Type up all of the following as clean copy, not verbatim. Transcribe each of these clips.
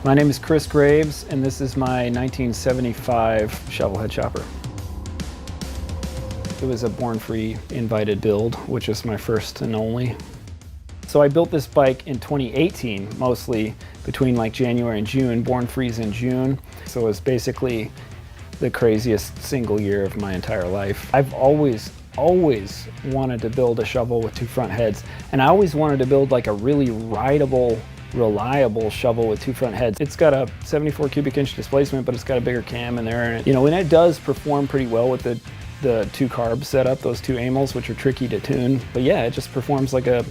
My name is Chris Graves, and this is my 1975 shovelhead chopper. It was a Born Free invited build, which is my first and only. So I built this bike in 2018, mostly between like January and June. Born Free's in June, so it was basically the craziest single year of my entire life. I've always wanted to build a shovel with two front heads, and I always wanted to build like a really rideable, reliable shovel with two front heads. It's got a 74 cubic inch displacement, but it's got a bigger cam in there, and and it does perform pretty well with the two carb setup, those two amels, which are tricky to tune. But yeah, it just performs like a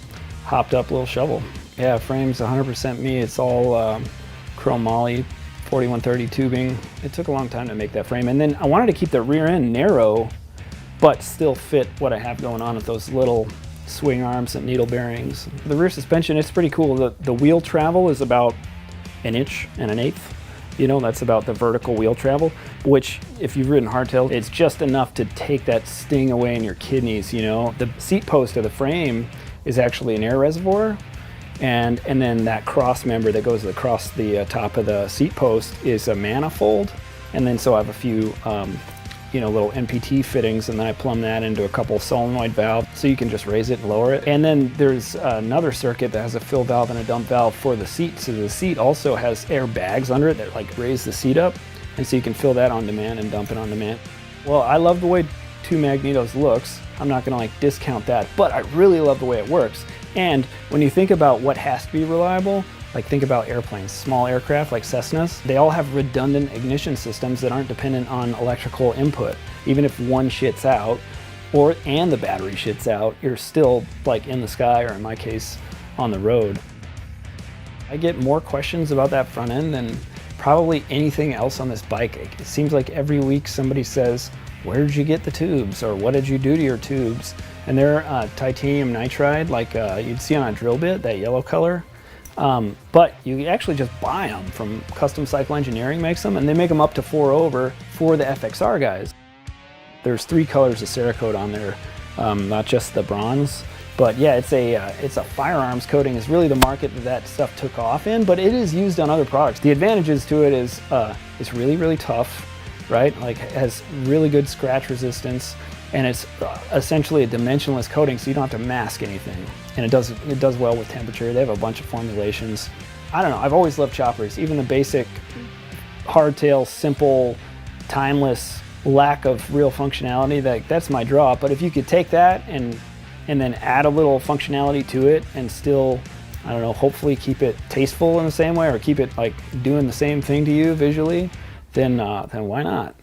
hopped up little shovel. Yeah, frame's 100% me. It's all chrome moly 4130 tubing. It took a long time to make that frame, and then I wanted to keep the rear end narrow but still fit what I have going on with those little swing arms and needle bearings. The rear suspension, it's pretty cool. The wheel travel is about 1 1/8 inch. That's about the vertical wheel travel, which if you've ridden hardtail, it's just enough to take that sting away in your kidneys. The seat post of the frame is actually an air reservoir, and then that cross member that goes across the top of the seat post is a manifold. And then so I have a few little NPT fittings, and then I plumb that into a couple solenoid valves so you can just raise it and lower it. And then there's another circuit that has a fill valve and a dump valve for the seat. So the seat also has air bags under it that like raise the seat up, and so you can fill that on demand and dump it on demand. Well, I love the way two magnetos looks. I'm not gonna discount that, but I really love the way it works. And when you think about what has to be reliable, like think about airplanes, small aircraft like Cessnas, they all have redundant ignition systems that aren't dependent on electrical input. Even if one shits out, and the battery shits out, you're still like in the sky, or in my case, on the road. I get more questions about that front end than probably anything else on this bike. It seems like every week somebody says, where did you get the tubes? Or what did you do to your tubes? And they're titanium nitride, like you'd see on a drill bit, that yellow color. But you actually just buy them from Custom Cycle Engineering makes them, and they make them up to 4 over for the FXR guys. There's 3 colors of Cerakote on there, not just the bronze. But yeah, it's a firearms coating is really the market that stuff took off in, but it is used on other products. The advantages to it is it's really, really tough, right? Like it has really good scratch resistance, and it's essentially a dimensionless coating, so you don't have to mask anything. And it does well with temperature. They have a bunch of formulations. I don't know, I've always loved choppers. Even the basic hardtail, simple, timeless lack of real functionality, that's my draw. But if you could take that and then add a little functionality to it and still, I don't know, hopefully keep it tasteful in the same way, or keep it like doing the same thing to you visually, then why not?